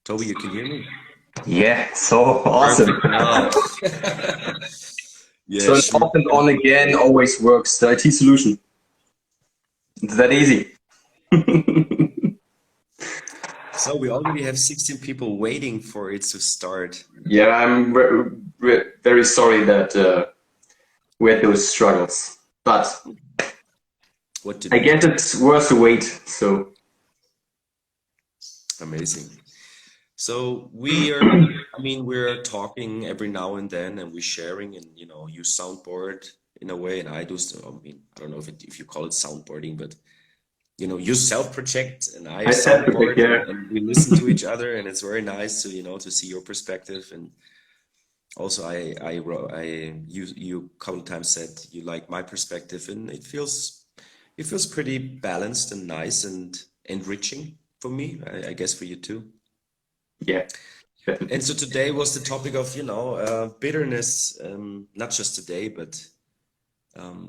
Toby, you can hear me? Yeah, so awesome. Perfect. Now. Yeah, Turn sure. off and on again always works. The IT solution. It's that easy. So we already have 16 people waiting for it to start. Yeah, I'm very sorry that we had those struggles, but What to I do? guess it's worth the wait. So Amazing. So we're talking every now and then, and we're sharing, and you soundboard in a way, and I do. So, I don't know if you call it soundboarding, but you self-project, and I I said perfect. soundboard, Yeah, and we listen to each other, and it's very nice to to see your perspective. And also, you a couple of times said you like my perspective, and it feels pretty balanced and nice and enriching for me. I guess for you too. yeah, And definitely. so today was the topic of, bitterness, not just today, but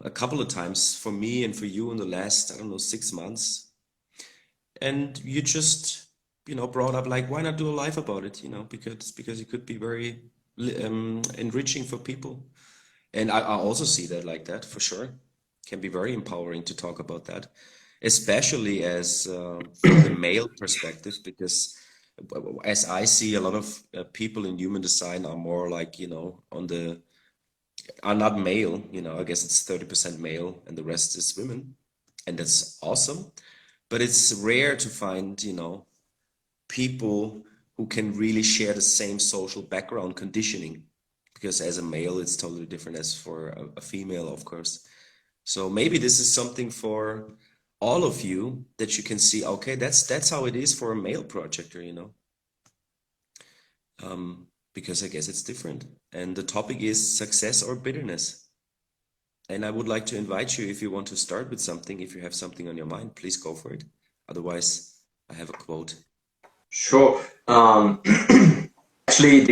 a couple of times for me and for you in the last, I don't know, 6 months. And you just, brought up like, why not do a live about it, because it could be very enriching for people. And I also see that like that for sure. Can be very empowering to talk about that, especially as from the male perspective, because as I see, a lot of people in human design are more like, are not male. I guess it's 30% male and the rest is women, and that's awesome. But it's rare to find, people who can really share the same social background conditioning, because as a male, it's totally different as for a female, of course. So maybe this is something for all of you that you can see, okay, that's how it is for a male projector, because I guess it's different. And the topic is success or bitterness. And I would like to invite you, if you want to start with something, if you have something on your mind, please go for it. Otherwise, I have a quote. Sure. Actually,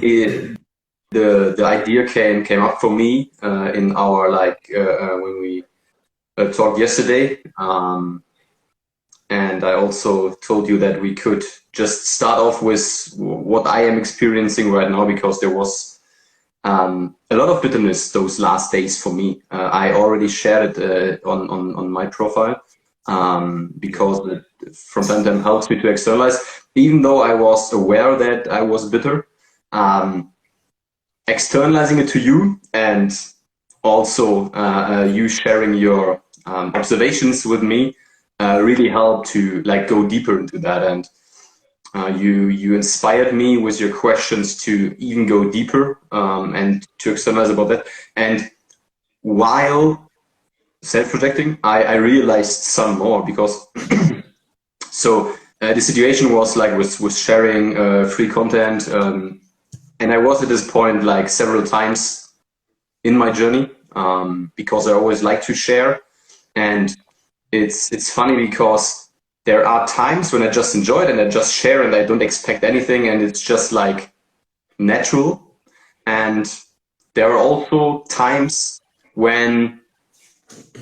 the idea came up for me in our when we talked yesterday. And I also told you that we could just start off with what I am experiencing right now, because there was a lot of bitterness those last days for me. I already shared it on my profile, because it from time to time helps me to externalize. Even though I was aware that I was bitter, um, externalizing it to you, and also you sharing your observations with me really helped to like go deeper into that. And you inspired me with your questions to even go deeper, and to externalize about that. And while self-projecting, I realized some more, because so the situation was like with sharing free content, and I was at this point like several times in my journey, because I always like to share. And it's funny because there are times when I just enjoy it and I just share and I don't expect anything, and it's just like natural. And there are also times when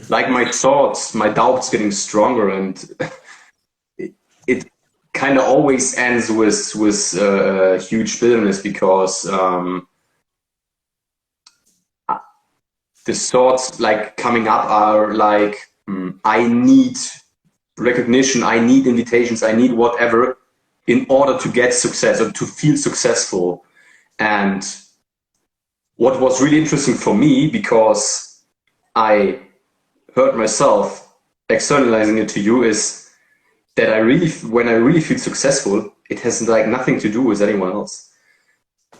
like my thoughts, my doubts getting stronger, and it kind of always ends with huge bitterness, because the thoughts like coming up are like, I need recognition, I need invitations, I need whatever in order to get success or to feel successful. And what was really interesting for me, because I heard myself externalizing it to you, is that when I really feel successful, it has like nothing to do with anyone else.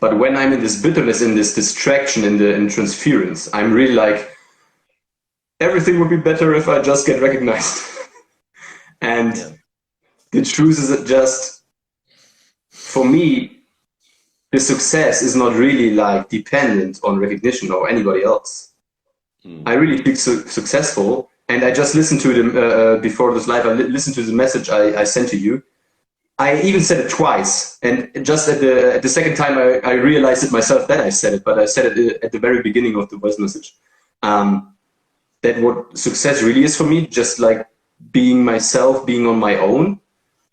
But when I'm in this bitterness, in this distraction, in transference, I'm really like, everything would be better if I just get recognized. And Yeah. the truth is that just for me, the success is not really like dependent on recognition or anybody else. I Mm. really feel successful, and I just listened to them before this live. I listened to the message I sent to you. I even said it twice, and just at the second time, I realized it myself that I said it, but I said it at the very beginning of the voice message. Um, that what success really is for me, just like being myself, being on my own,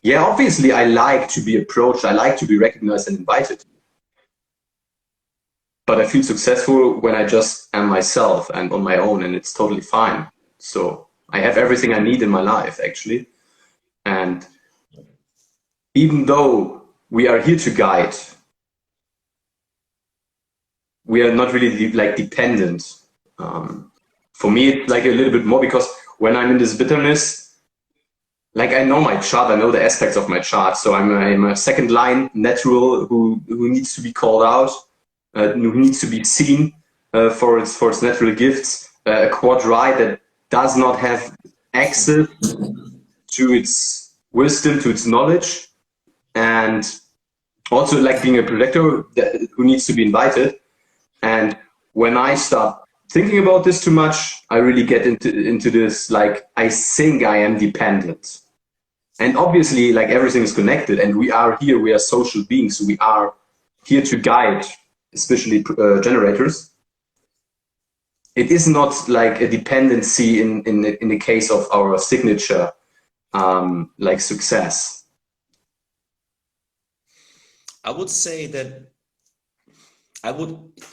Yeah, obviously I like to be approached, I like to be recognized and invited. But I feel successful when I just am myself and on my own, and it's totally fine. So I have everything I need in my life, actually. And even though we are here to guide, we are not really like dependent. For me, it's like a little bit more because when I'm in this bitterness, like I know my chart, I know the aspects of my chart. So I'm a second line natural who needs to be called out, who needs to be seen for its natural gifts. A quadrite that does not have access to its wisdom, to its knowledge, and also like being a projector who needs to be invited. And when I start thinking about this too much, I really get into this, like, I think I am dependent. And obviously, like, everything is connected, and we are here, we are social beings, so we are here to guide, especially generators. It is not like a dependency in the case of our signature, like success. I would say that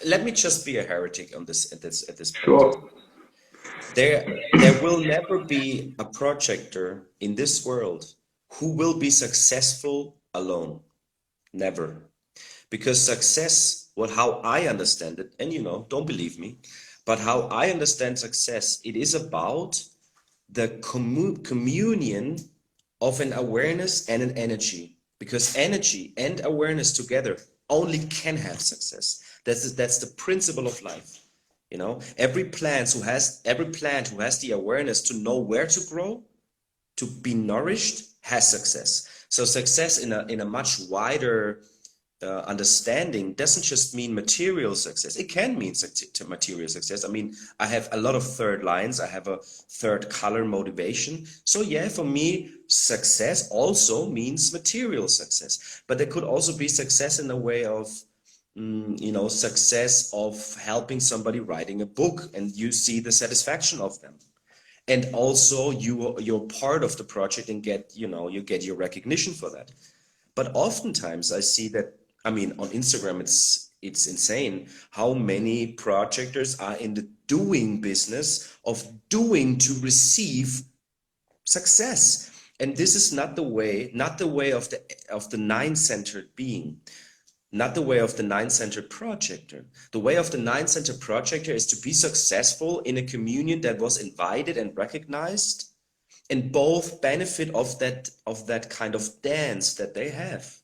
let me just be a heretic on this at this point. Sure. There will never be a projector in this world who will be successful alone. Never. Because success, well, how I understand it, and don't believe me, but how I understand success, it is about the communion of an awareness and an energy. Because energy and awareness together only can have success. That's the principle of life. Every plant who has the awareness to know where to grow, to be nourished, has success. So success in a much wider understanding doesn't just mean material success. It can mean material success. I mean, I have a lot of third lines. I have a third color motivation. So yeah, for me, success also means material success. But there could also be success in the way of success of helping somebody writing a book, and you see the satisfaction of them. And also you're part of the project and you get your recognition for that. But oftentimes I see that, I mean, on Instagram, it's insane how many projectors are in the doing business of doing to receive success. And this is not the way of the nine-centered being. Not the way of the nine-centered projector. The way of the nine-centered projector is to be successful in a communion that was invited and recognized, and both benefit of that kind of dance that they have.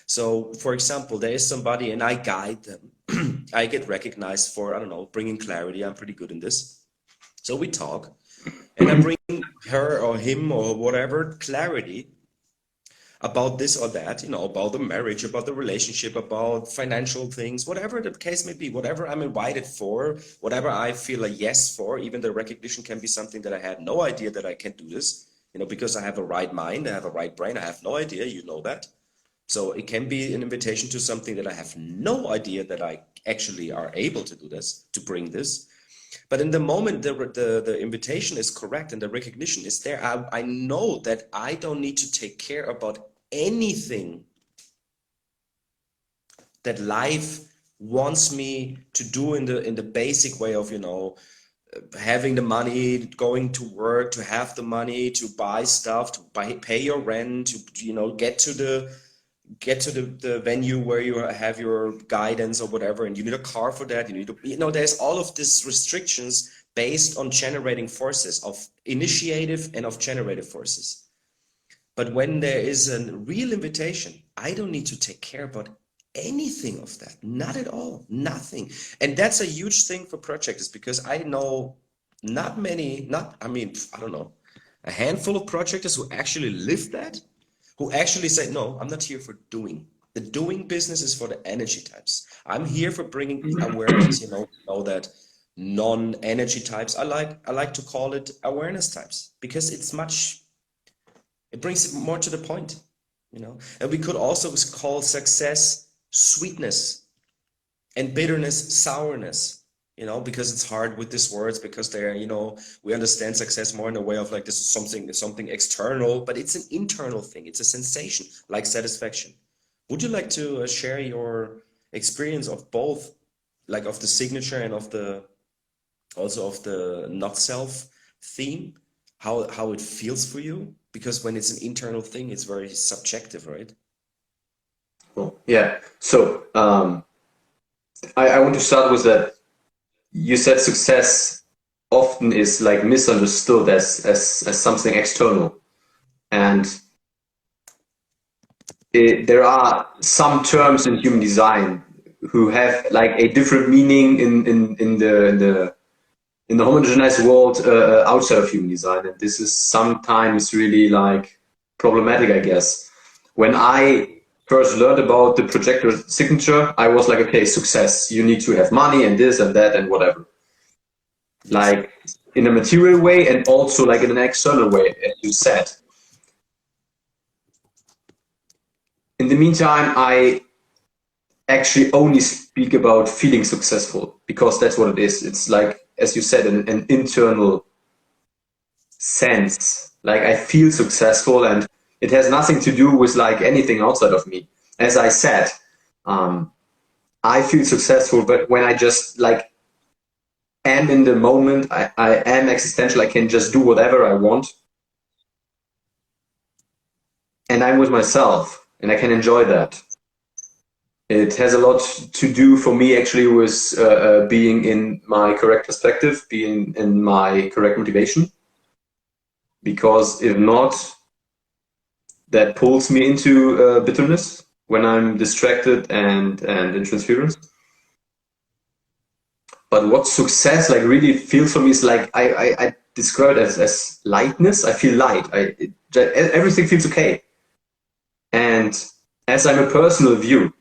So for example, there is somebody and I guide them. I get recognized for, I don't know, bringing clarity. I'm pretty good in this. So we talk, and I bring her or him or whatever clarity about this or that, about the marriage, about the relationship, about financial things, whatever the case may be, whatever I'm invited for, whatever I feel a yes for. Even the recognition can be something that I had no idea that I can do this, because I have a right mind, I have a right brain, I have no idea, that. So it can be an invitation to something that I have no idea that I actually are able to do this, to bring this. But in the moment the invitation is correct and the recognition is there, I know that I don't need to take care about anything that life wants me to do in the basic way of, having the money, going to work, to have the money, to buy stuff, to pay your rent, to get to the venue where you have your guidance or whatever, and you need a car for that. You need to, there's all of these restrictions based on generating forces, of initiative and of generative forces. But when there is a real invitation, I don't need to take care about anything of that. Not at all. Nothing. And that's a huge thing for projectors, because I know not many, I don't know, a handful of projectors who actually live that, who actually say, no, I'm not here for doing. The doing business is for the energy types. I'm here for bringing awareness, know that non-energy types, I like to call it awareness types, because it brings it more to the point, And we could also call success sweetness and bitterness sourness. you know, because it's hard with these words, because they're, you know, we understand success more in a way of like, this is something external, but it's an internal thing. It's a sensation, like satisfaction. Would you like to share your experience of both, like of the signature and of the, also of the not self theme, how it feels for you? Because when it's an internal thing, it's very subjective, right? Cool. Yeah. So I want to start with that. You said success often is like misunderstood as something external, and there are some terms in human design who have like a different meaning in the homogenized world outside of human design, and this is sometimes really like problematic, I guess. When I first learned about the projector signature, I was like, okay, success. You need to have money and this and that and whatever. Yes. Like in a material way and also like in an external way, as you said. In the meantime, I actually only speak about feeling successful because that's what it is. It's like, as you said, an internal sense. Like I feel successful, and it has nothing to do with like anything outside of me. As I said, um, I feel successful, but when I just like am in the moment, I am existential. I can just do whatever I want, and I'm with myself, and I can enjoy that. It has a lot to do for me actually with being in my correct perspective, being in my correct motivation. Because if not, that pulls me into bitterness when I'm distracted and in transference. But what success like really feels for me is like I describe it as lightness. I feel light. Everything feels okay. And as I'm a personal view,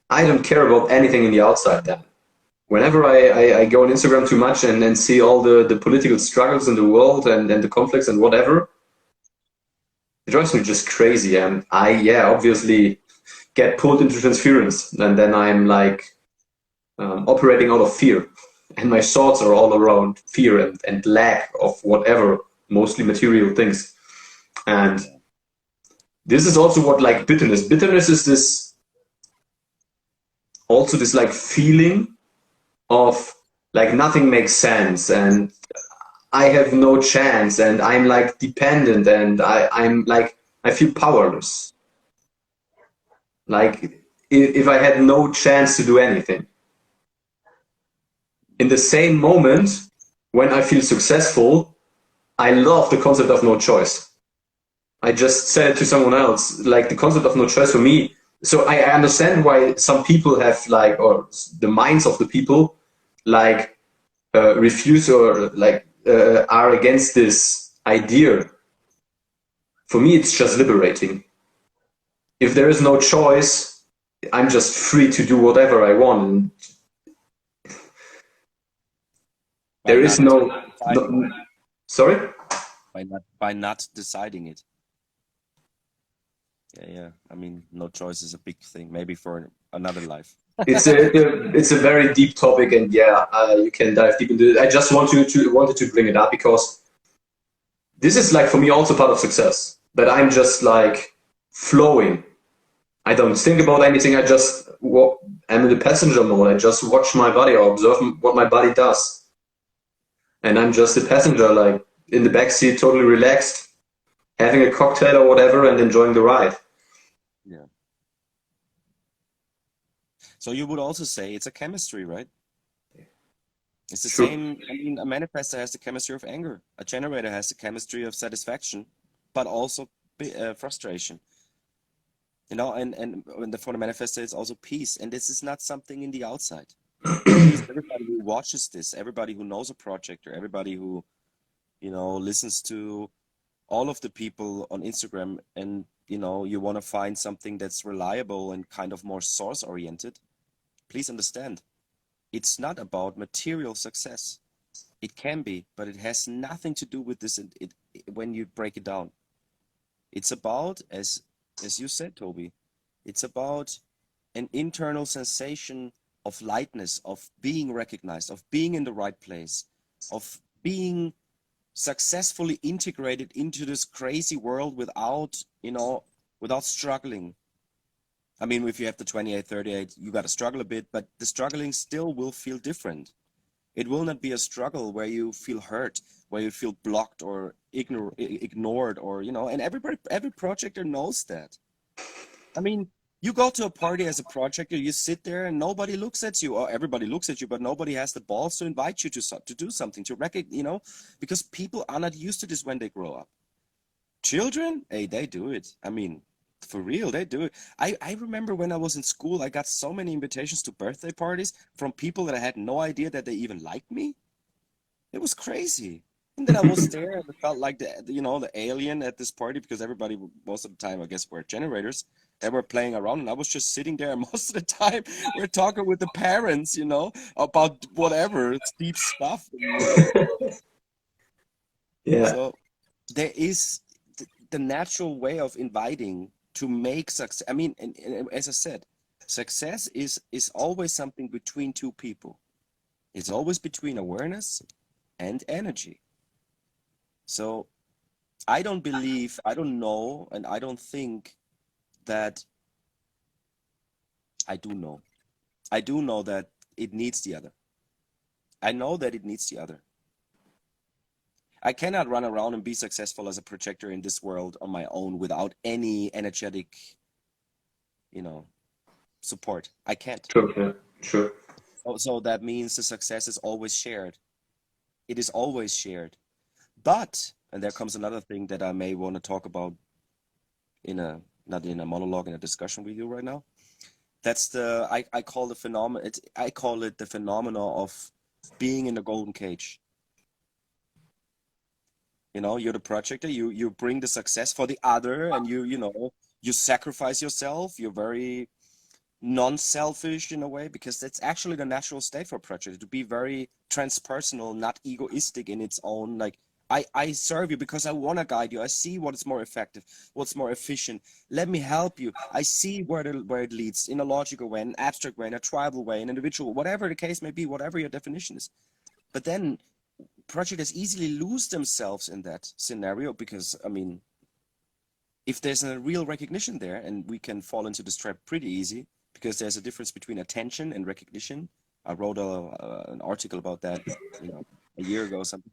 I don't care about anything in the outside then. Whenever I go on Instagram too much and see all the political struggles in the world and the conflicts and whatever, it drives me just crazy. And I, yeah, obviously get pulled into transference. And then I'm like operating out of fear. And my thoughts are all around fear and lack of whatever, mostly material things. And this is also what like bitterness. Bitterness is this also this like feeling of like nothing makes sense and I have no chance and I'm like dependent and I'm like I feel powerless. Like if I had no chance to do anything. In the same moment, when I feel successful, I love the concept of no choice. I just said it to someone else, like the concept of no choice for me. So I understand why some people have like, or the minds of the people like refuse or like are against this idea. For me, it's just liberating. If there is no choice, I'm just free to do whatever I want. And By there is not deciding no sorry? by not deciding it. Yeah, yeah. I mean, no choice is a big thing, maybe for another life. It's a very deep topic, and yeah, you can dive deep into it. I just wanted to bring it up because this is like for me also part of success. That I'm just like flowing. I don't think about anything. I just am in the passenger mode. I just watch my body or observe what my body does, and I'm just a passenger, like in the backseat, totally relaxed, having a cocktail or whatever, and enjoying the ride. Yeah. So you would also say it's a chemistry, right? It's the True. same. I mean, a manifestor has the chemistry of anger. A generator has the chemistry of satisfaction, but also frustration. You know, and for the manifestor, it's also peace. And this is not something in the outside. Please, everybody who watches this, everybody who knows a project, or everybody who, you know, listens to all of the people on Instagram, and, you know, you want to find something that's reliable and kind of more source oriented, please understand, it's not about material success. It can be, but it has nothing to do with this. When you break it down, it's about, as you said, Toby, it's about an internal sensation of lightness, of being recognized, of being in the right place, of being successfully integrated into this crazy world without, without struggling. I mean, if you have the 28, 38, you got to struggle a bit, but the struggling still will feel different. It will not be a struggle where you feel hurt, where you feel blocked or ignored, or, and every projector knows that. I mean, you go to a party as a projector, you sit there and nobody looks at you, or everybody looks at you, but nobody has the balls to invite you to do something, to recognize, because people are not used to this when they grow up. Children, hey, they do it. I mean, for real, they do it. I remember when I was in school, I got so many invitations to birthday parties from people that I had no idea that they even liked me. It was crazy. And then I was there and I felt like the alien at this party, because everybody, most of the time, I guess, were generators. They were playing around and I was just sitting there. And most of the time we're talking with the parents, about whatever. It's deep stuff. Yeah. So there is the natural way of inviting to make success. I mean, and as I said, success is always something between two people. It's always between awareness and energy. So I don't believe, I don't know, and I don't think that I do know. I do know that it needs the other. I know that it needs the other. I cannot run around and be successful as a projector in this world on my own without any energetic, support. I can't. True. Yeah. Sure. So that means the success is always shared. It is always shared. But, and there comes another thing that I may want to talk about not in a monologue, in a discussion with you right now. That's I call it the phenomena of being in the golden cage. You're the projector, you bring the success for the other, and you sacrifice yourself. You're very non-selfish in a way, because that's actually the natural state for a project, to be very transpersonal, not egoistic in its own, like, I serve you because I want to guide you. I see what is more effective, what's more efficient. Let me help you. I see where it leads, in a logical way, an abstract way, in a tribal way, an individual, whatever the case may be, whatever your definition is. But then projectors easily lose themselves in that scenario, because, I mean, if there's a real recognition there, and we can fall into this trap pretty easy, because there's a difference between attention and recognition. I wrote an article about that, a year ago or something.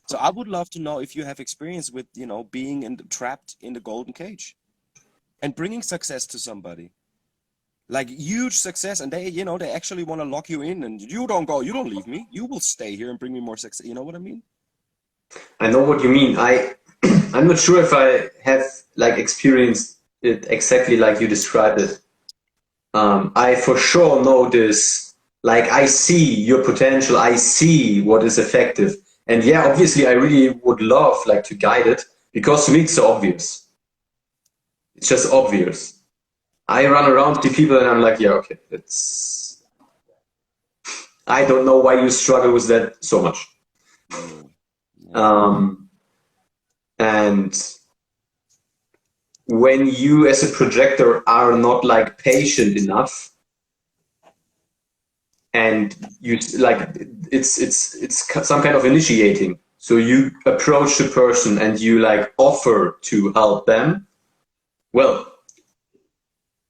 So I would love to know if you have experience with, being trapped in the golden cage and bringing success to somebody, like huge success, and they actually want to lock you in, and you don't go, you don't leave me, you will stay here and bring me more success. You know what I mean? I know what you mean. I'm not sure if I have experienced it exactly like you described it. I for sure know this. Like, I see your potential. I see what is effective. And yeah, obviously, I really would love to guide it, because to me it's so obvious. It's just obvious. I run around to people and I'm like, yeah, okay, I don't know why you struggle with that so much. And when you as a projector are not patient enough, and you it's some kind of initiating. So you approach the person and you offer to help them. Well,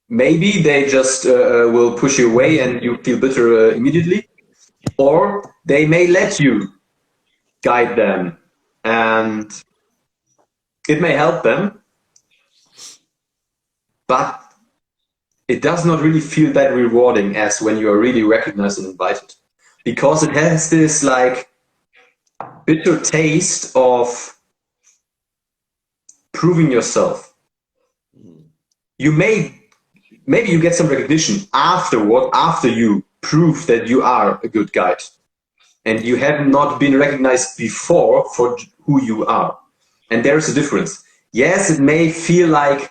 maybe they just will push you away and you feel bitter immediately, or they may let you guide them and it may help them, but it does not really feel that rewarding as when you are really recognized and invited, because it has this bitter taste of proving yourself. Maybe you get some recognition afterward, after you prove that you are a good guide and you have not been recognized before for who you are. And there's a difference. Yes, it may feel like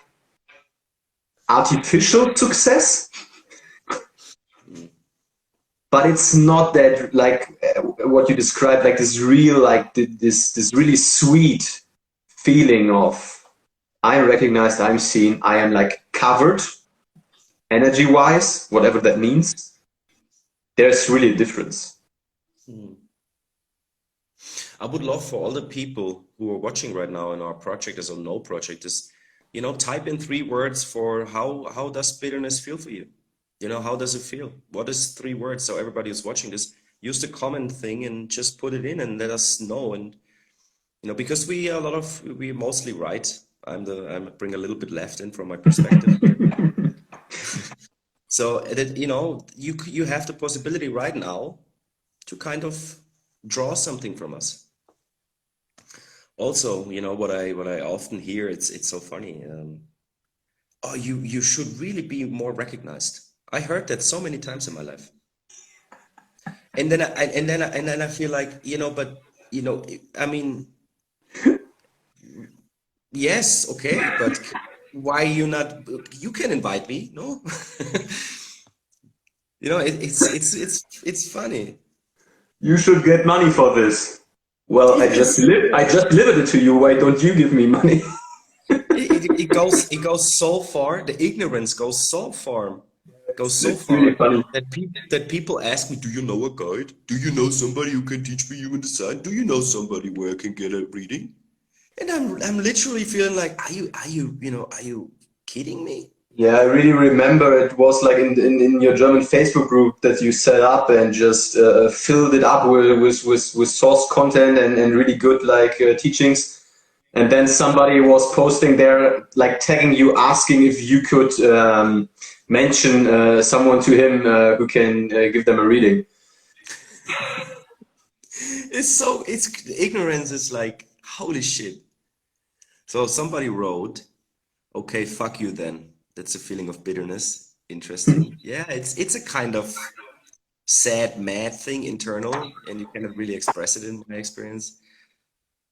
artificial success, but it's not that what you described, this real, this really sweet feeling of I'm recognized, I'm seen, I am covered energy-wise, whatever that means. there's really a difference. Hmm. I would love for all the people who are watching right now in our projectors or no projectors, type in 3 words for how does bitterness feel for you? How does it feel? What is 3 words? So everybody who's watching this, use the comment thing and just put it in and let us know. And because we mostly write. I bring a little bit left in from my perspective here. So that you have the possibility right now to kind of draw something from us. Also, what I often hear, it's so funny. Oh, you should really be more recognized. I heard that so many times in my life. And then I feel like, but I mean, yes, okay, but why you not? You can invite me, no? It's funny. You should get money for this. Well, Yes. I just delivered it to you. Why don't you give me money? It goes so far. The ignorance goes so It's really far funny. that people ask me, "Do you know a guide? Do you know somebody who can teach me human design? Do you know somebody where I can get a reading?" And I'm literally feeling like, are you kidding me? Yeah, I really remember it was like in your German Facebook group that you set up and just filled it up with source content and really good like teachings. And then somebody was posting there, like tagging you, asking if you could mention someone to him who can give them a reading. It's ignorance is like, holy shit. So somebody wrote, okay, fuck you then. That's a feeling of bitterness. Interesting. Yeah, it's a kind of sad, mad thing internal, and you cannot really express it in my experience.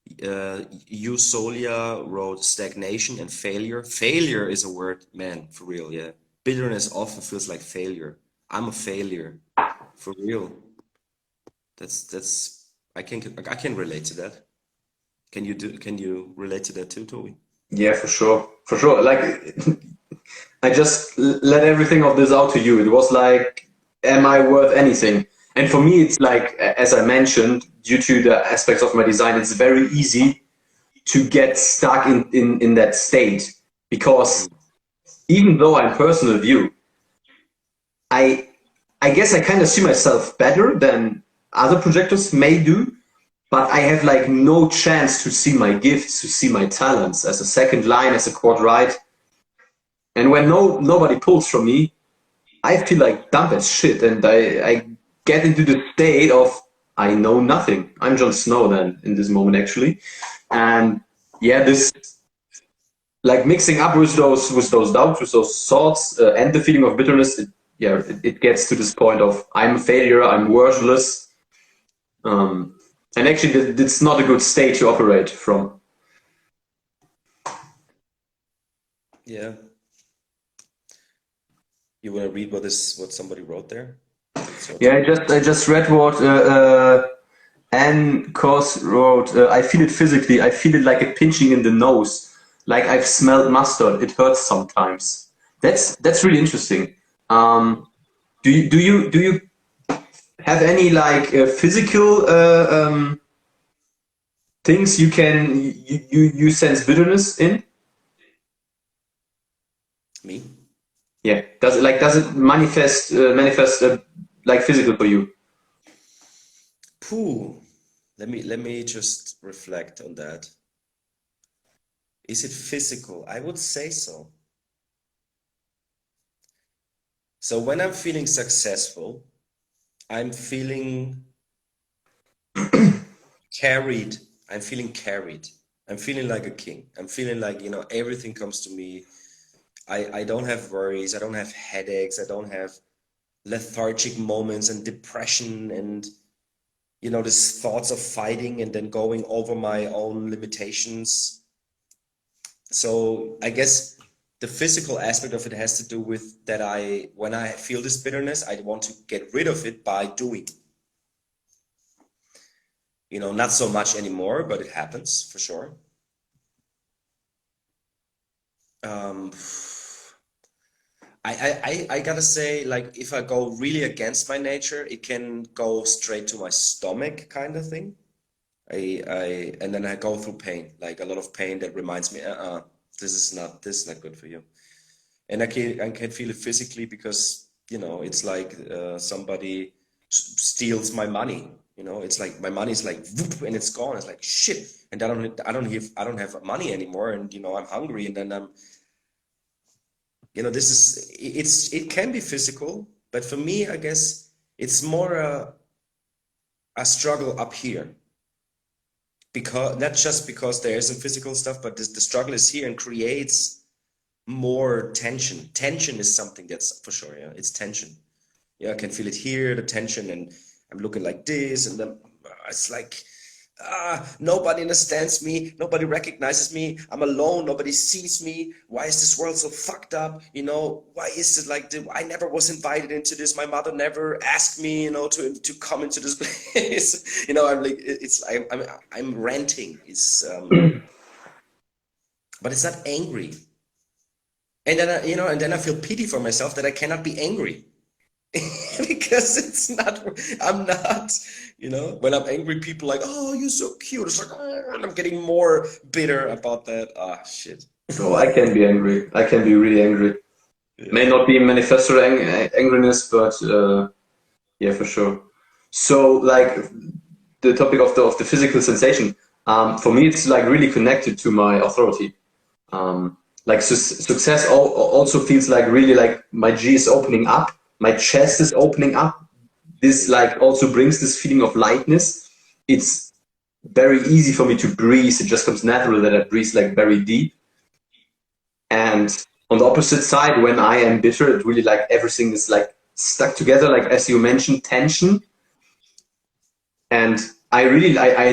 You Solia wrote stagnation and failure. Failure is a word, man, for real, yeah. Bitterness often feels like failure. I'm a failure, for real. That's I can relate to that. Can you relate to that too, Toby? Yeah, for sure, for sure. Like I just let everything of this out to you. It was like, am I worth anything? And for me, it's like, as I mentioned, due to the aspects of my design, it's very easy to get stuck in that state because Mm. even though I'm personal view, I I guess I kind of see myself better than other projectors may do, but I have like no chance to see my gifts, to see my talents as a second line, as a quad right. And when nobody pulls from me, I feel like dumb as shit, and I get into the state of I know nothing. I'm Jon Snow then in this moment actually, and yeah, this like mixing up with those doubts, with those thoughts, and the feeling of bitterness. It gets to this point of I'm a failure, I'm worthless, and actually it's not a good state to operate from. Yeah. You want to read what somebody wrote there? It's your Yeah, turn. I just read what Anne Kos wrote. I feel it physically. I feel it like a pinching in the nose, like I've smelled mustard. It hurts sometimes. That's really interesting. Um, do you have any like physical things you sense bitterness in? Me? Yeah. Does it manifest like physical for you? Pooh. Let me just reflect on that. Is it physical? I would say so. So when I'm feeling successful, I'm feeling carried. I'm feeling carried. I'm feeling like a king. I'm feeling like, everything comes to me. I don't have worries. I don't have headaches. I don't have lethargic moments and depression and, these thoughts of fighting and then going over my own limitations. So I guess the physical aspect of it has to do with that when I feel this bitterness, I want to get rid of it by doing. Not so much anymore, but it happens for sure. Um, I gotta say, like, if I go really against my nature, it can go straight to my stomach, kind of thing. And then I go through pain, like a lot of pain that reminds me, this is not good for you. And I can feel it physically because, it's like somebody steals my money. It's like my money's like whoop, and it's gone. It's like shit, and I don't have money anymore, and I'm hungry, and then it can be physical, but for me, I guess it's more a struggle up here, because not just because there isn't physical stuff, but the struggle is here and creates more tension. Tension is something that's for sure, yeah, it's tension. Yeah, I can feel it here, the tension, and I'm looking like this, and then it's like, nobody understands me, nobody recognizes me, I'm alone, nobody sees me. Why is this world so fucked up? Why is it like I never was invited into this? My mother never asked me, to come into this place. I'm like, I'm ranting. But it's not angry. And then I feel pity for myself that I cannot be angry. Because I'm not, when I'm angry, people like, oh, you're so cute. It's like, oh, and I'm getting more bitter about that. Ah, shit. No, I can be angry. I can be really angry. May Yeah. not be manifesto angriness, but yeah, for sure. So, like the topic of the physical sensation, for me, it's like really connected to my authority. Like success also feels like really like my G is opening up, my chest is opening up. This like also brings this feeling of lightness. It's very easy for me to breathe. It just comes natural that I breathe like very deep. And on the opposite side, when I am bitter, it really like everything is like stuck together, like as you mentioned, tension. And I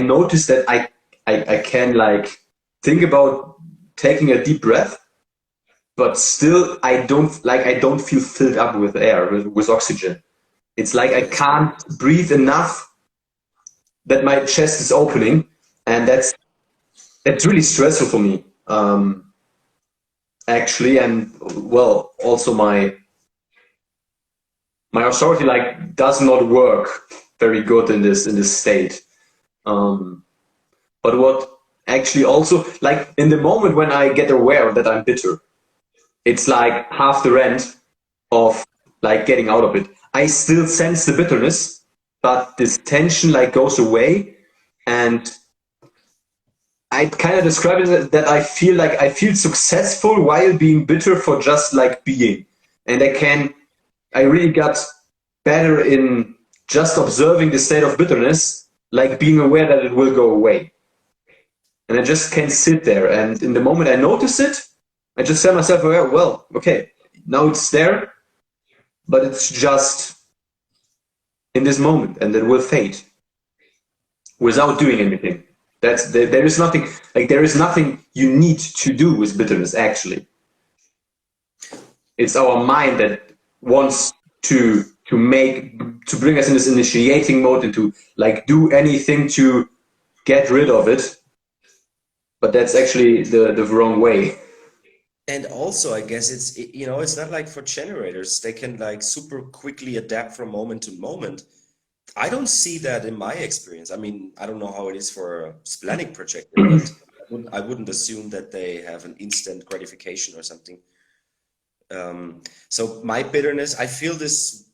noticed that I can like think about taking a deep breath, but still I don't feel filled up with air, with oxygen. It's like I Okay. can't breathe enough that my chest is opening, and that's really stressful for me. Actually, and well, also my authority like does not work very good in this state. Um, but what actually also like in the moment when I get aware that I'm bitter, it's like half the rent of like getting out of it. I still sense the bitterness, but this tension like goes away, and I kind of describe it that I feel successful while being bitter for just like being, and I really got better in just observing the state of bitterness, like being aware that it will go away. And I just can sit there. And in the moment I notice it, I just tell myself, well, okay, now it's there, but it's just in this moment and it will fade without doing anything. There is nothing like there is nothing you need to do with bitterness actually. It's our mind that wants to bring us in this initiating mode and to like do anything to get rid of it, but that's actually the wrong way. And also, I guess it's not like for generators, they can like super quickly adapt from moment to moment. I don't see that in my experience. I mean, I don't know how it is for a splenic projector, but I wouldn't assume that they have an instant gratification or something. So my bitterness, I feel this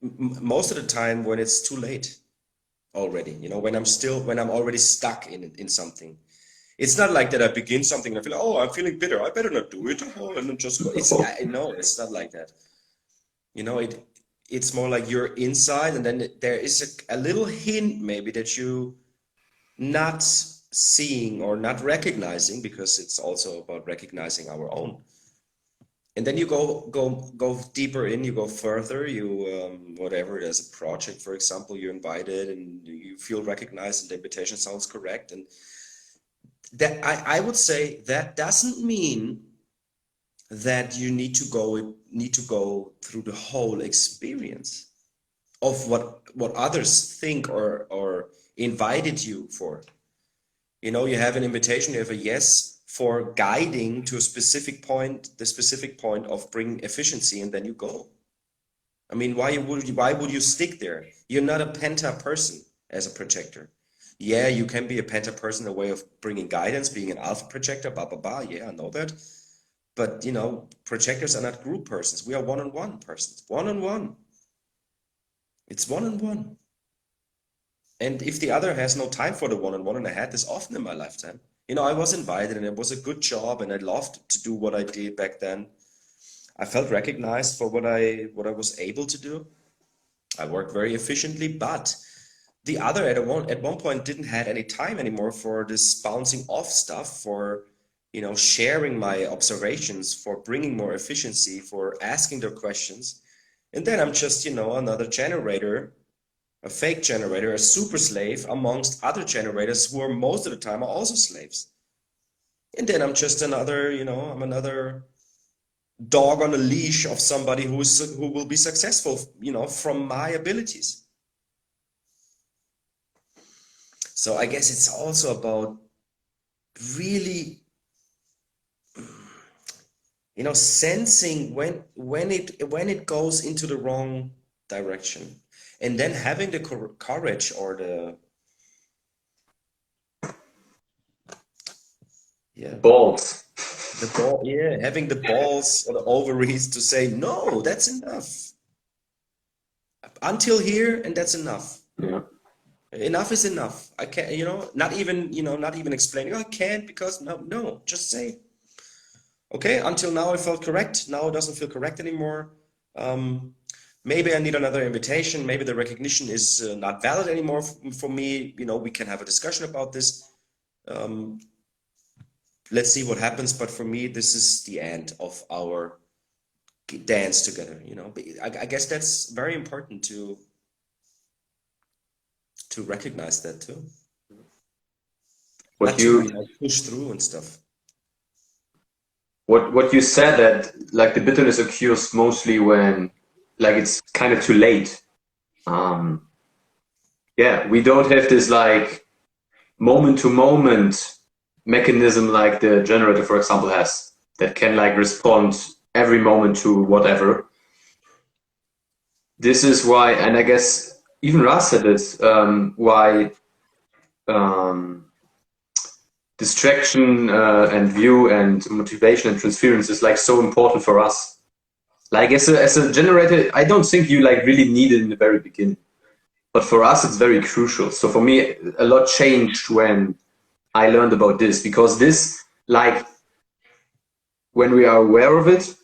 most of the time when it's too late already, when I'm already stuck in something. It's not like that I begin something and I feel like, oh, I'm feeling bitter. I better not do it. Oh, and then just go. I know it's not like that. It's more like you're inside, and then there is a little hint maybe that you not seeing or not recognizing, because it's also about recognizing our own. And then you go deeper in, you go further, whatever, there's a project, for example, you're invited and you feel recognized and the invitation sounds correct. And that I would say that doesn't mean that you need to go through the whole experience of what others think or invited you for. You have an invitation, you have a yes for guiding to a specific point, the specific point of bringing efficiency, and then you go. I mean, why would you stick there? You're not a penta person as a projector. Yeah, you can be a penta person, a way of bringing guidance, being an alpha projector, blah, blah, blah. Yeah, I know that. But, you know, projectors are not group persons. We are one-on-one persons, one-on-one. It's one-on-one. And if the other has no time for the one-on-one, and I had this often in my lifetime, you know, I was invited and it was a good job and I loved to do what I did back then. I felt recognized for what I was able to do. I worked very efficiently, but the other at one point didn't have any time anymore for this bouncing off stuff, for, you know, sharing my observations, for bringing more efficiency, for asking their questions. And then I'm just, you know, another generator, a fake generator, a super slave amongst other generators who are most of the time are also slaves. And then I'm just another, you know, I'm another dog on a leash of somebody who will be successful, you know, from my abilities. So I guess it's also about really, you know, sensing when it goes into the wrong direction, and then having the courage or the balls. Having the balls or the ovaries to say, no, that's enough. Until here, and that's enough. Yeah. Enough is enough. I can't, you know, not even explaining, I can't because no, just say, okay, until now I felt correct. Now it doesn't feel correct anymore. Maybe I need another invitation. Maybe the recognition is not valid anymore for me. You know, we can have a discussion about this. Let's see what happens. But for me, this is the end of our dance together. You know, I guess that's very important to recognize that too. What not to, you know, push through and stuff. What you said, that like the bitterness occurs mostly when like it's kind of too late. Yeah, we don't have this like moment to moment mechanism like the generator, for example, has, that can like respond every moment to whatever. This is why, and I guess even Ras said it, why distraction and view and motivation and transference is like so important for us. Like as a generator, I don't think you like really need it in the very beginning, but for us it's very crucial. So for me, a lot changed when I learned about this, because this, like, when we are aware of it,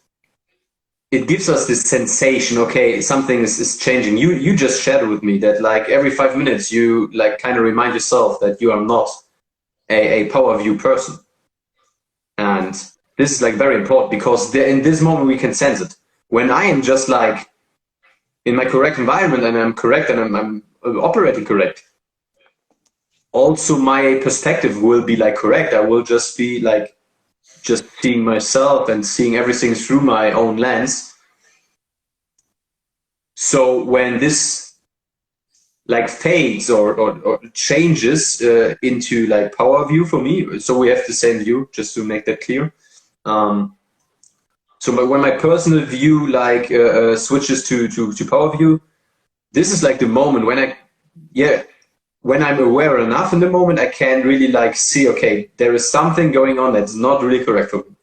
it gives us this sensation, okay, something is changing. You just shared with me that like every 5 minutes you like kind of remind yourself that you are not a power view person. And this is like very important, because in this moment we can sense it. When I am just like in my correct environment and I'm correct and I'm operating correct, also my perspective will be like correct. I will just be like just seeing myself and seeing everything through my own lens. So when this like fades or changes into like power view for me, so we have the same view, just to make that clear. So when my personal view like switches to power view, this is like the moment when I'm aware enough in the moment, I can really like see, okay, there is something going on that's not really correct for me.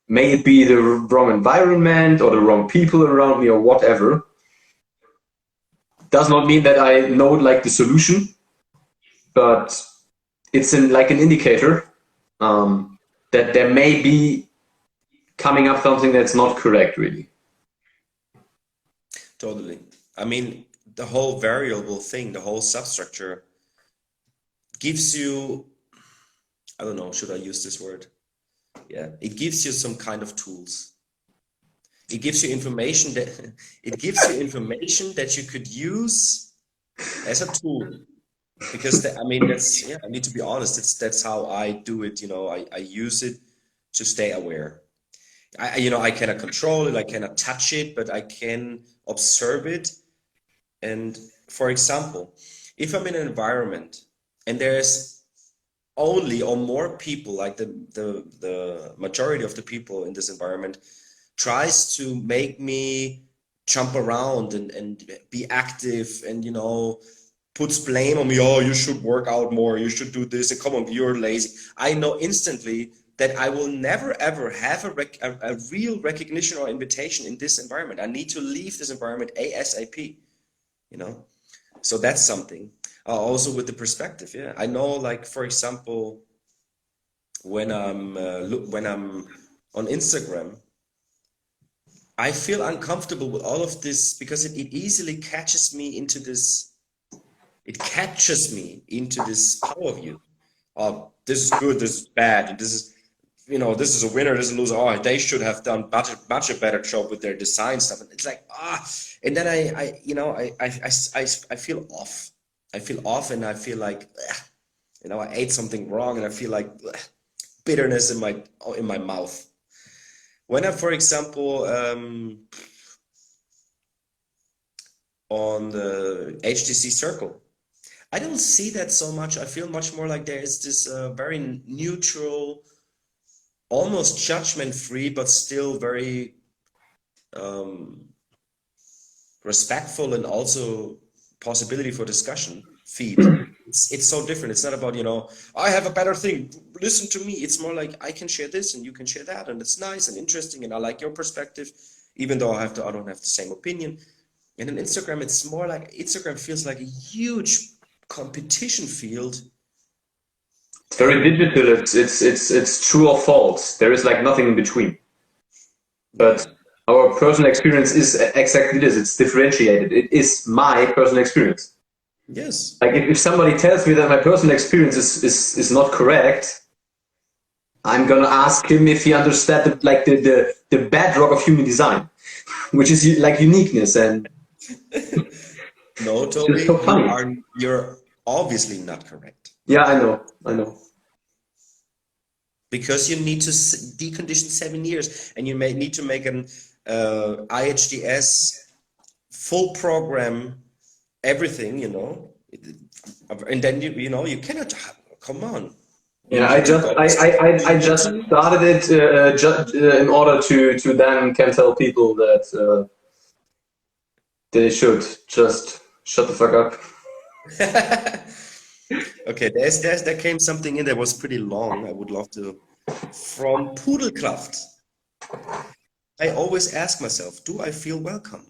May it be the wrong environment or the wrong people around me or whatever. Does not mean that I know like the solution, but it's like an indicator that there may be coming up something that's not correct, really. Totally. I mean, the whole variable thing, the whole substructure gives you, I don't know, should I use this word? Yeah, it gives you some kind of tools. It gives you information that you could use as a tool. Because I mean, that's, yeah, I need to be honest, that's how I do it. You know, I use it to stay aware. You know, I cannot control it, I cannot touch it, but I can observe it. And for example, if I'm in an environment and there's only or more people, like the majority of the people in this environment, tries to make me jump around and be active and, you know, puts blame on me. Oh, you should work out more. You should do this. And come on, you're lazy. I know instantly that I will never ever have a real recognition or invitation in this environment. I need to leave this environment ASAP, you know? So that's something. Also with the perspective, yeah. I know, like, for example, when I'm on Instagram, I feel uncomfortable with all of this because it easily catches me into this. It captures me into this power view. Oh, this is good. This is bad. This is, you know, this is a winner. This is a loser. Oh, they should have done much a better job with their design stuff. And it's like and then you know, I feel off. I feel off, and I feel like, you know, I ate something wrong, and I feel like bitterness in my mouth. When I, for example, on the HTC Circle, I don't see that so much. I feel much more like there is this very neutral, almost judgment-free, but still very respectful and also possibility for discussion feed. It's so different. It's not about, you know, I have a better thing, listen to me. It's more like I can share this and you can share that, and it's nice and interesting, and I like your perspective, even though I don't have the same opinion. And in Instagram, it's more like Instagram feels like a huge competition field. It's very digital. It's true or false. There is like nothing in between. But our personal experience is exactly this. It's differentiated. It is my personal experience. Yes. Like if somebody tells me that my personal experience is not correct, I'm gonna ask him if he understood the bedrock of human design, which is like uniqueness. And No, it's just Toby, so funny. you're obviously not correct. Yeah, I know. Because you need to decondition 7 years, and you may need to make an IHDS full program, everything, you know, and then you know you cannot. Come on, you Yeah, need to go. I just started it in order to then can tell people that they should just shut the fuck up. Okay, there came something in that was pretty long. I would love to. From Pudelkraft. I always ask myself, do I feel welcome?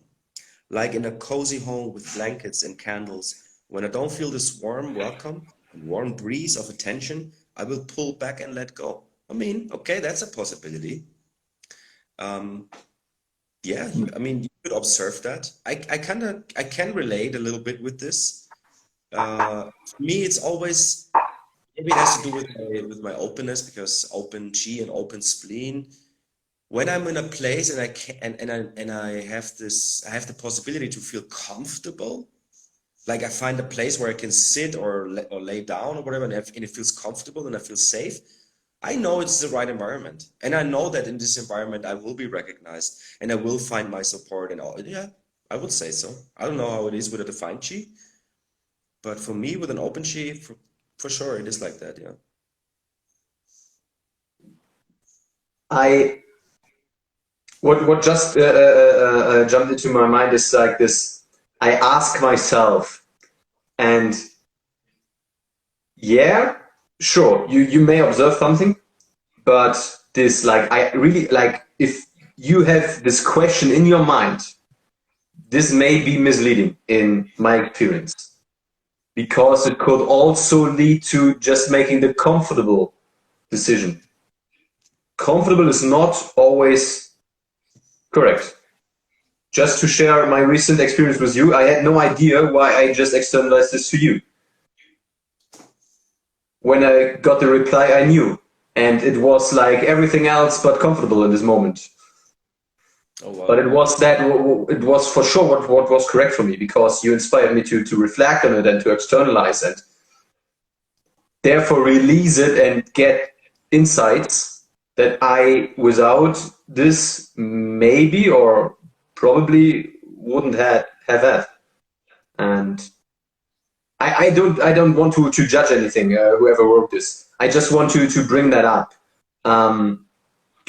Like in a cozy home with blankets and candles. When I don't feel this warm welcome and warm breeze of attention, I will pull back and let go. I mean, okay, that's a possibility. Um, yeah, I mean, you could observe that. I can relate a little bit with this. For me, it's always, maybe it has to do with my openness, because open chi and open spleen. When I'm in a place and I can and I have this, I have the possibility to feel comfortable. Like I find a place where I can sit or lay down or whatever, and it feels comfortable and I feel safe. I know it's the right environment, and I know that in this environment I will be recognized and I will find my support and all. Yeah, I would say so. I don't know how it is with a defined chi, but for me, with an open chi, for sure, it is like that. Yeah. I what just jumped into my mind is like this. I ask myself, and yeah, sure, you may observe something, but this like I really like if you have this question in your mind, this may be misleading in my experience because it could also lead to just making the comfortable decision. Comfortable is not always correct. Just to share my recent experience with you, I had no idea why I just externalized this to you. When I got the reply, I knew. And it was like everything else but comfortable in this moment. Oh wow. But it was for sure what was correct for me, because you inspired me to reflect on it and to externalize it. Therefore, release it and get insights that I, without this, maybe or probably wouldn't have had. And I don't want to judge anything, whoever wrote this. I just want to bring that up.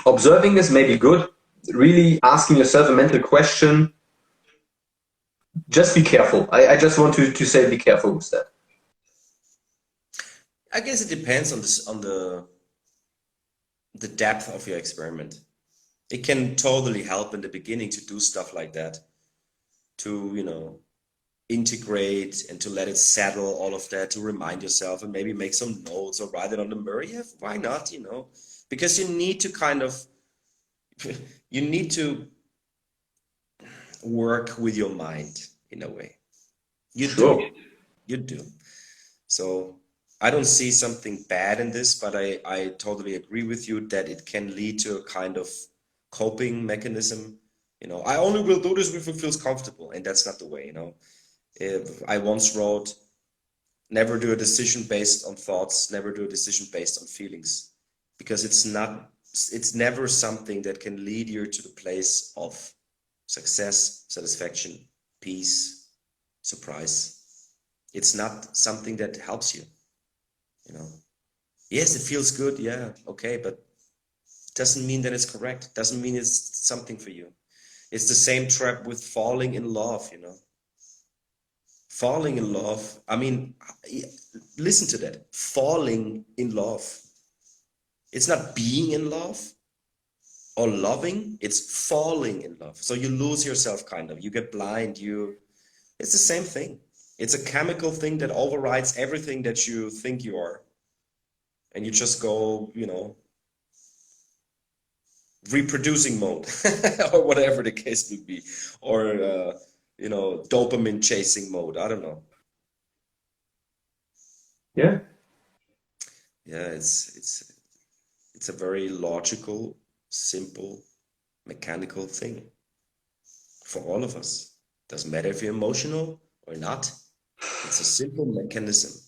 Observing is maybe good. Really asking yourself a mental question. Just be careful. I just want to say be careful with that. I guess it depends on this, on the depth of your experiment. It can totally help in the beginning to do stuff like that, to, you know, integrate and to let it settle, all of that, to remind yourself and maybe make some notes or write it on the mirror. Yeah, why not, you know? Because you need to kind of, you need to work with your mind in a way. You Sure. do, you do. So I don't see something bad in this, but I totally agree with you that it can lead to a kind of coping mechanism. You know, I only will do this if it feels comfortable, and that's not the way, you know. If I once wrote, never do a decision based on thoughts, never do a decision based on feelings, because it's never something that can lead you to the place of success, satisfaction, peace, surprise. It's not something that helps you, you know. Yes, it feels good, yeah, okay, but doesn't mean that it's correct, doesn't mean it's something for you. It's the same trap with falling in love, you know. Falling in love, I mean, listen to that, falling in love. It's not being in love or loving, it's falling in love. So you lose yourself, kind of, you get blind, it's the same thing. It's a chemical thing that overrides everything that you think you are. And you just go, you know, reproducing mode or whatever the case would be, or you know, dopamine chasing mode. I don't know. Yeah. Yeah, it's a very logical, simple, mechanical thing for all of us. Doesn't matter if you're emotional or not. It's a simple mechanism.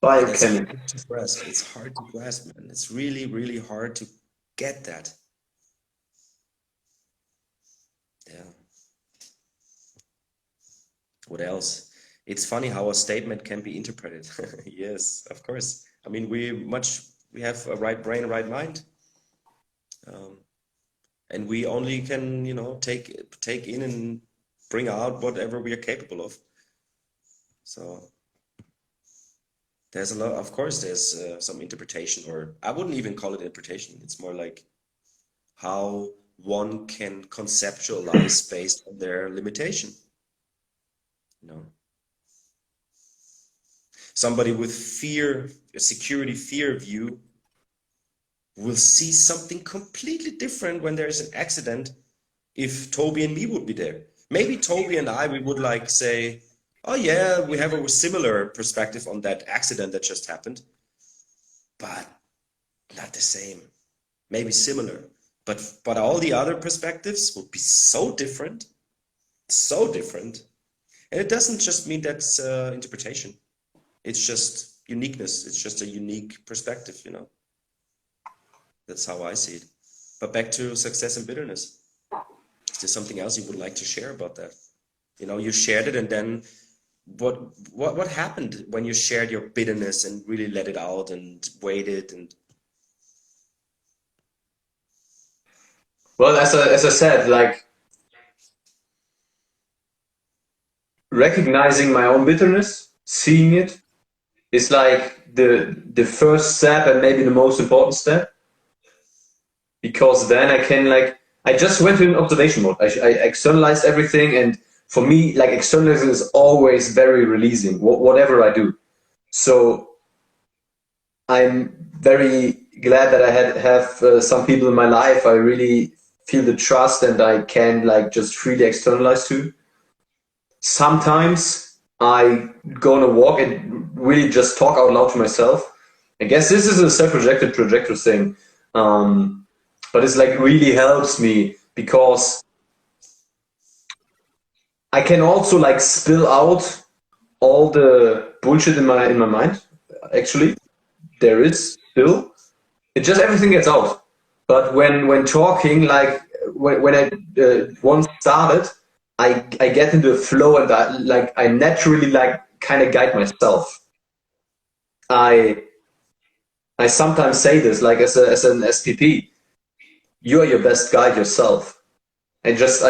And it's Biochemical. hard to grasp. It's hard to grasp, man. It's really, really hard to get that. Yeah. What else? It's funny how a statement can be interpreted. Yes, of course. I mean, we have a right brain, right mind, and we only can, you know, take in and bring out whatever we are capable of. So there's a lot. Of course, there's some interpretation, or I wouldn't even call it interpretation. It's more like how one can conceptualize based on their limitation. You know, somebody with fear, a security fear view, will see something completely different when there's an accident. If Toby and me would be there, maybe Toby and I, we would like say, oh yeah, we have a similar perspective on that accident that just happened, but not the same. Maybe similar, but all the other perspectives would be so different, so different. And it doesn't just mean that's interpretation. It's just uniqueness. It's just a unique perspective, you know. That's how I see it. But back to success and bitterness. Is there something else you would like to share about that? You know, you shared it, and then what happened when you shared your bitterness and really let it out and waited and... Well, as I said, like recognizing my own bitterness, seeing it, is like the first step and maybe the most important step, because then I can like I just went in observation mode. I externalized everything, and for me, like externalizing is always very releasing, whatever I do. So I'm very glad that I have some people in my life I really feel the trust and I can like just freely externalize to. Sometimes I go on a walk and really just talk out loud to myself. I guess this is a self-projected projector thing, but it's like really helps me because I can also like spill out all the bullshit in my mind. Actually, there is still. It just everything gets out. But when talking, like when I once started, I get into a flow and I naturally like kind of guide myself. I sometimes say this, like as an SPP, you are your best guide yourself.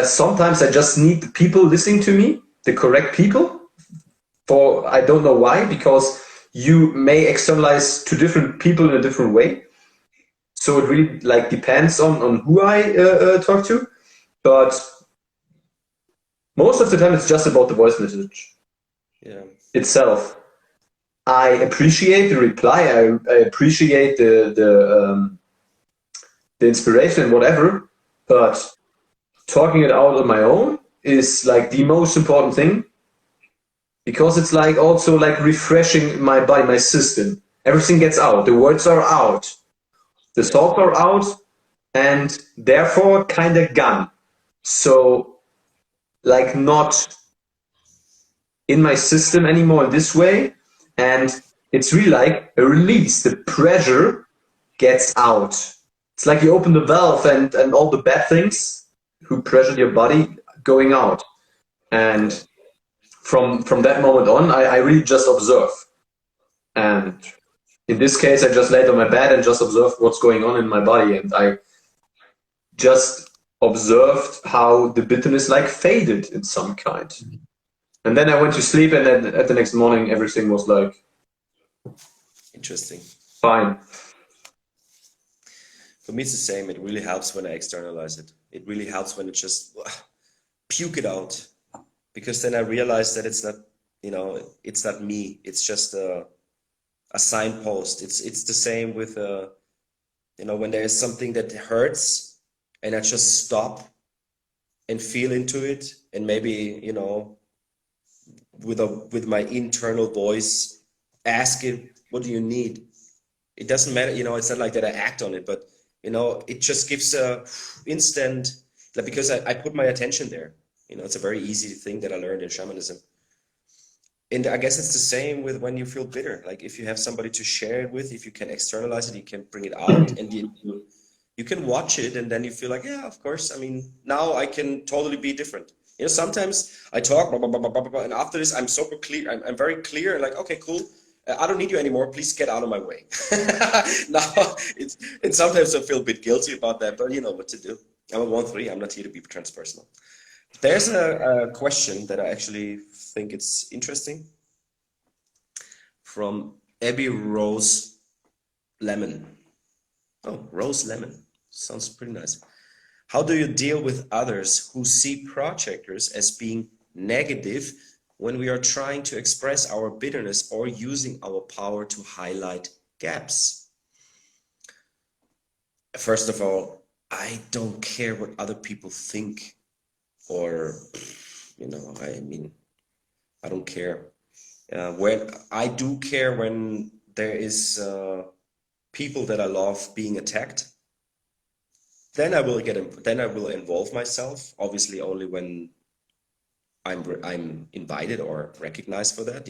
Sometimes I just need the people listening to me, the correct people. For I don't know why, because you may externalize to different people in a different way. So it really like depends on who I talk to, but most of the time it's just about the voice message itself. I appreciate the reply. I appreciate the inspiration and whatever, but talking it out on my own is like the most important thing, because it's like also like refreshing my body, my system. Everything gets out. The words are out. The thoughts are out, and therefore kind of gone. So like not in my system anymore in this way, and it's really like a release. The pressure gets out. It's like you open the valve, and all the bad things who pressured your body going out. And from that moment on, I really just observe. And in this case, I just laid on my bed and just observed what's going on in my body, and I just observed how the bitterness like faded in some kind. And then I went to sleep, and then at the next morning, everything was like interesting. Fine. For me, it's the same. It really helps when I externalize it. It really helps when it just puke it out, because then I realize that it's not, it's not me. It's just a signpost. It's the same with when there is something that hurts, and I just stop and feel into it, and maybe with my internal voice ask it, what do you need? It doesn't matter, it's not like that I act on it, but it just gives a instant, like, because I put my attention there. It's a very easy thing that I learned in shamanism. And I guess it's the same with when you feel bitter. Like if you have somebody to share it with, if you can externalize it, you can bring it out, and you can watch it, and then you feel like, yeah, of course. I mean, now I can totally be different. Sometimes I talk, blah, blah, blah, blah, blah, blah, and after this, I'm super clear. I'm very clear, like, okay, cool. I don't need you anymore. Please get out of my way. Now, and sometimes I feel a bit guilty about that, but you know what to do. I'm a 1-3. I'm not here to be transpersonal. There's a question that I actually think it's interesting from Abby Rose Lemon. Oh, Rose Lemon. Sounds pretty nice. How do you deal with others who see projectors as being negative when we are trying to express our bitterness or using our power to highlight gaps? First of all, I don't care what other people think, or, I don't care. When I do care when there is people that I love being attacked, then I will involve myself, obviously only when I'm invited or recognized for that.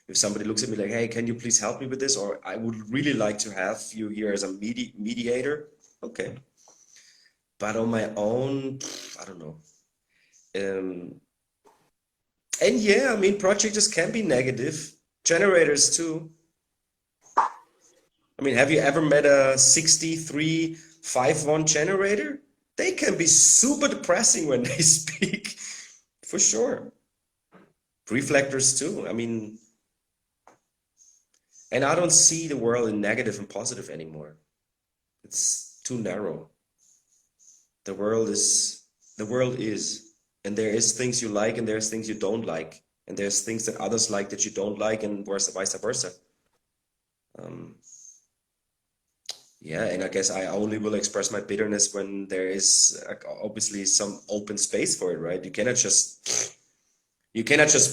If somebody looks at me like, hey, can you please help me with this, or I would really like to have you here as a mediator, okay. But on my own, I don't know. And yeah, projectors can be negative, generators too. Have you ever met a 63-5-1 generator? They can be super depressing when they speak, for sure. Reflectors too. And I don't see the world in negative and positive anymore. It's too narrow. The world is, and there is things you like, and there's things you don't like, and there's things that others like that you don't like, and vice versa. Yeah, and I guess I only will express my bitterness when there is obviously some open space for it, right? You cannot just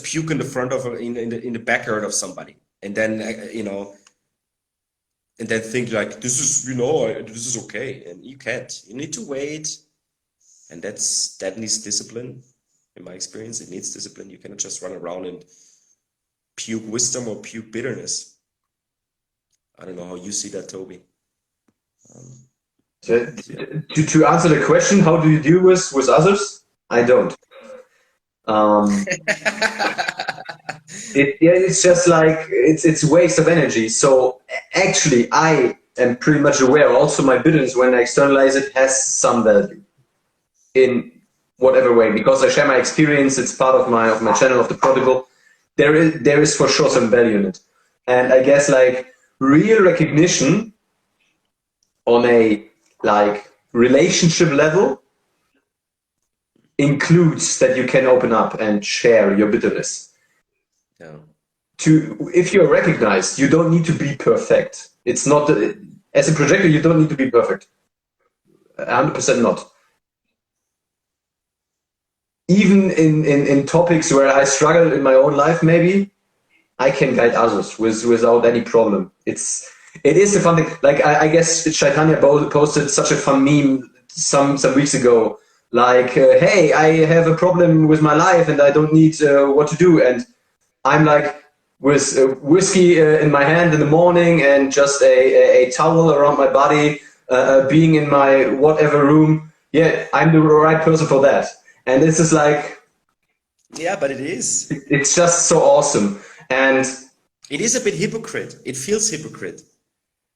puke in the front of in the backyard of somebody, and then and then think like this is this is okay, and you can't. You need to wait, and that needs discipline. In my experience, it needs discipline. You cannot just run around and puke wisdom or puke bitterness. I don't know how you see that, Toby. To answer the question, how do you deal with others? I don't. It's just like it's waste of energy. So actually, I am pretty much aware. Also, my bitterness when I externalize it has some value in whatever way because I share my experience. It's part of my channel of the prodigal. There is for sure some value in it, and I guess like real recognition on a like relationship level includes that you can open up and share your bitterness. Yeah. If you're recognized, you don't need to be perfect. It's not as a projector, you don't need to be perfect. 100% not. Even in topics where I struggle in my own life, maybe I can guide others without any problem. It is a fun thing. Like I guess Chaitanya posted such a fun meme some weeks ago. Like, hey, I have a problem with my life and I don't need what to do. And I'm like with whiskey in my hand in the morning and just a towel around my body, being in my whatever room. Yeah, I'm the right person for that. And this is like, Yeah, but it is. it's just so awesome. And It is a bit hypocrite. It feels hypocrite.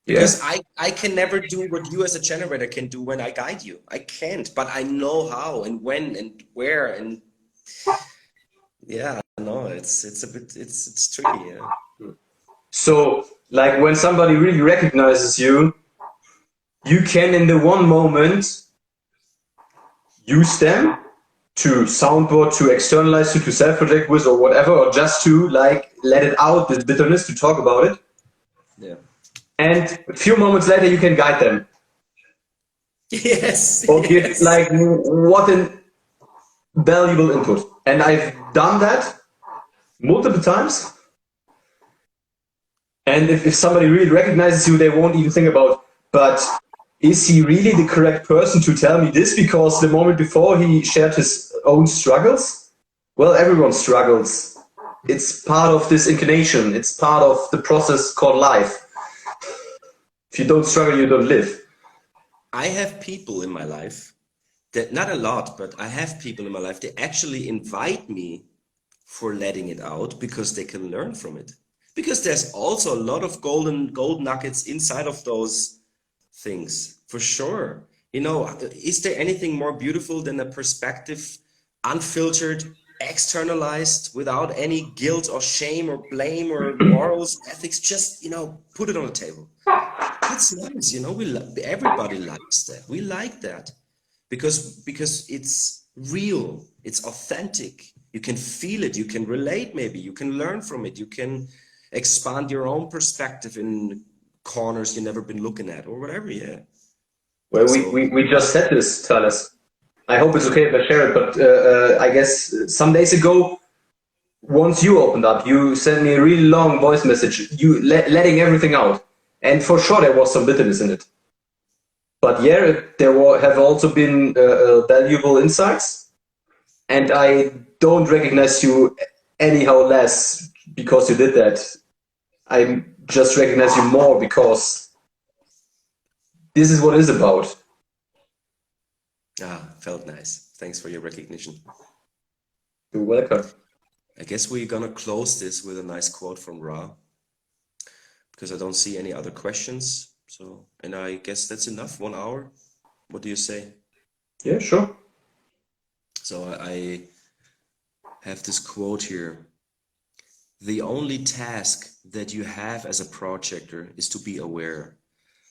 yeah, Because I can never do what you as a generator can do when I guide you. I can't, but I know how and when and where and yeah, no, it's a bit it's tricky, yeah. so like when somebody really recognizes you, you can in the one moment use them to soundboard, to externalize, to self-project with or whatever, or just to like let it out, this bitterness, to talk about it. Yeah. And a few moments later, you can guide them Yes, or give yes. like what an valuable input. And I've done that multiple times. And if somebody really recognizes you, they won't even think about, but is he really the correct person to tell me this? Because the moment before he shared his own struggles. Well, everyone struggles. It's part of this incarnation. It's part of the process called life. If you don't struggle, you don't live. I have people in my life that, not a lot, but I have people in my life that actually invite me for letting it out because they can learn from it. Because there's also a lot of gold nuggets inside of those things, for sure. You know, is there anything more beautiful than a perspective, unfiltered, externalized, without any guilt or shame or blame or morals, ethics? Just, you know, put it on the table. That's nice, you know. Everybody likes that. We like that because it's real, it's authentic. You can feel it, you can relate, maybe you can learn from it, you can expand your own perspective in corners you've never been looking at or whatever. Yeah. Well, So we just said this, Talis. I hope it's okay if I share it, but I guess some days ago, once you opened up, you sent me a really long voice message, you letting everything out. And for sure, there was some bitterness in it. But yeah, have also been valuable insights. And I don't recognize you anyhow less because you did that. I just recognize you more because this is what it's about. felt nice. Thanks for your recognition. You're welcome. I guess we're gonna close this with a nice quote from Ra, because I don't see any other questions. So, and I guess that's enough, 1 hour. What do you say? Yeah, sure. So I have this quote here. The only task that you have as a projector is to be aware.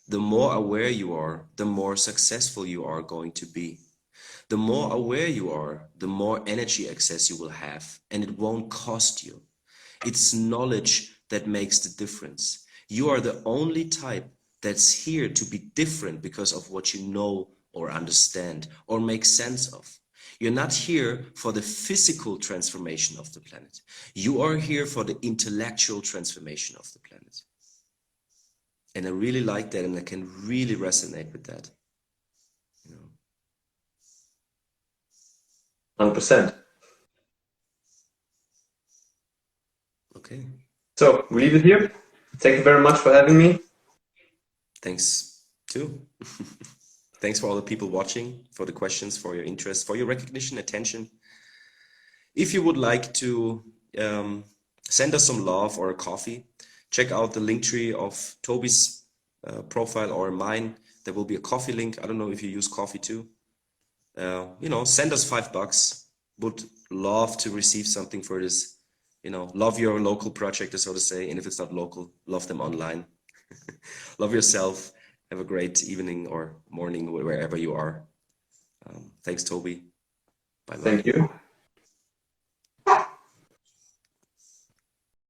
The more aware you are, the more successful you are going to be. The more aware you are, the more energy access you will have, and it won't cost you. It's knowledge that makes the difference. You are the only type that's here to be different because of what you know or understand or make sense of. You're not here for the physical transformation of the planet. You are here for the intellectual transformation of the planet. And I really like that, and I can really resonate with that. You know. 100%. Okay. So we leave it here. Thank you very much for having me. Thanks too. Thanks for all the people watching, for the questions, for your interest, for your recognition, attention. If you would like to send us some love or a coffee. Check out the link tree of Toby's profile or mine. There will be a coffee link. I don't know if you use coffee too. You know, send us $5. Would love to receive something for this. You know, love your local projector, so to say. And if it's not local, love them online. Love yourself. Have a great evening or morning wherever you are. Thanks, Toby. Bye bye. Thank you.